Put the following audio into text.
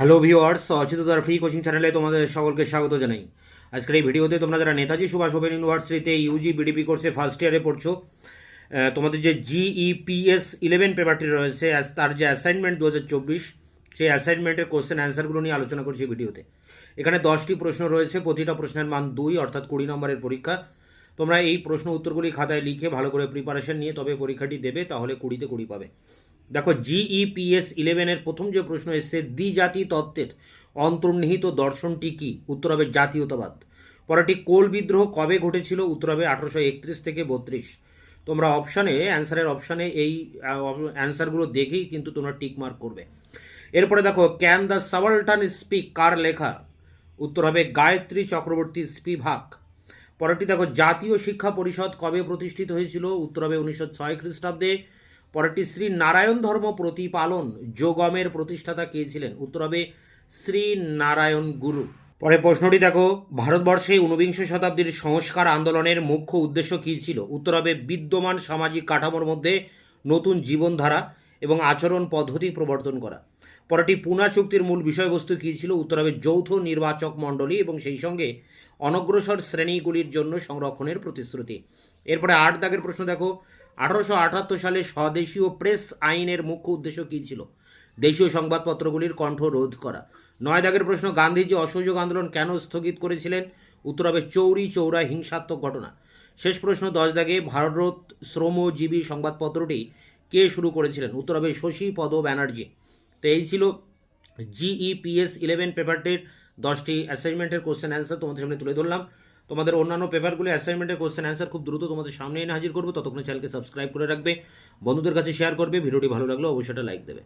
Hello viewers, অচিতদার free coaching চ্যানেলে তোমাদের সকলকে স্বাগত জানাই। আজকের এই ভিডিওতে তোমরা যারা নেতাজি সুভাষ ওপেন ইউনিভার্সিটিতে ইউজি বিডিপি কোর্সে ফার্স্ট ইয়ারে পড়ছো, তোমাদের যে জিইপিএস 11 পেপারটি রয়েছে তার যে অ্যাসাইনমেন্ট 2024, সেই অ্যাসাইনমেন্টের কোশ্চেন অ্যান্সারগুলো নিয়ে আলোচনা করছি ভিডিওতে। এখানে 10টি প্রশ্ন রয়েছে, প্রতিটা প্রশ্নের মান 2, অর্থাৎ 20 নম্বরের পরীক্ষা। তোমরা এই প্রশ্ন উত্তরগুলি খাতায় লিখে ভালো করে প্রিপারেশন নিয়ে তবে পরীক্ষাটি দেবে, তাহলে 20তে 20 পাবে। দেখো, জিইপিএস 11-এর প্রথম যে প্রশ্ন এসছে, দ্বিজাতি তত্ত্বের অন্তর্নিহিত দর্শনটি কি? উত্তর হবে জাতীয়তাবাদ। পরেরটি, কোল বিদ্রোহ কবে ঘটেছিল? উত্তর হবে 1831 থেকে 32। তোমরা অ্যান্সারের অপশানে এই অ্যান্সারগুলো দেখেই কিন্তু তোমরা টিক মার্ক করবে। এরপরে দেখো, ক্যান দ্য সাবালটান স্পিক কার লেখা? উত্তর হবে গায়ত্রী চক্রবর্তী স্পিভাক। পরেরটি দেখো, জাতীয় শিক্ষা পরিষদ কবে প্রতিষ্ঠিত হয়েছিল? উত্তর হবে 1906 খ্রিস্টাব্দে। পরেরটি, শ্রী নারায়ণ ধর্ম প্রতিপালন যোগমের প্রতিষ্ঠাতা কে ছিলেন? উত্তর হবে শ্রী নারায়ণ গুরু। পরে প্রশ্নটি দেখো, ভারতবর্ষে 19বিংশ শতাব্দীর সংস্কার আন্দোলনের মুখ্য উদ্দেশ্য কী ছিল? উত্তর হবে বিদ্যমান সামাজিক কাঠামোর মধ্যে নতুন জীবনধারা এবং আচরণ পদ্ধতি প্রবর্তন করা। পরেরটি, পুনা চুক্তির মূল বিষয়বস্তু কী ছিল? উত্তর হবে যৌথ নির্বাচক মণ্ডলী এবং সেই সঙ্গে অনগ্রসর শ্রেণীগুলির জন্য সংরক্ষণের প্রতিশ্রুতি। এরপরে 8 দাগের প্রশ্ন দেখো, 1878 সালে স্বদেশীয় প্রেস আইনের মুখ্য উদ্দেশ্য কী ছিল? দেশীয় সংবাদপত্রগুলির কণ্ঠ রোধ করা। 9 দাগের প্রশ্ন, গান্ধীজি অসহযোগ আন্দোলন কেন স্থগিত করেছিলেন? উত্তর হবে চৌরি চৌরা হিংসাত্মক ঘটনা। শেষ প্রশ্ন 10 দাগে, ভারত শ্রমজীবী সংবাদপত্রটি কে শুরু করেছিলেন? উত্তর হবে শশী পদ ব্যানার্জি। তো এই ছিল জিইপিএস 11 পেপারটির 10টি অ্যাসাইনমেন্টের কোশ্চেন অ্যান্সার তোমাদের সামনে তুলে ধরলাম। তোমাদের অন্যান্য পেপারগুলি অ্যাসাইনমেন্টের কোশ্চেন অ্যান্সার খুব দ্রুত তোমাদের সামনে এনে হাজির করবো। ততক্ষণ চ্যানেলকে সাবস্ক্রাইব করে রাখবে, বন্ধুদের কাছে শেয়ার করবে। ভিডিওটি ভালো লাগলে অবশ্যই লাইক দেবে।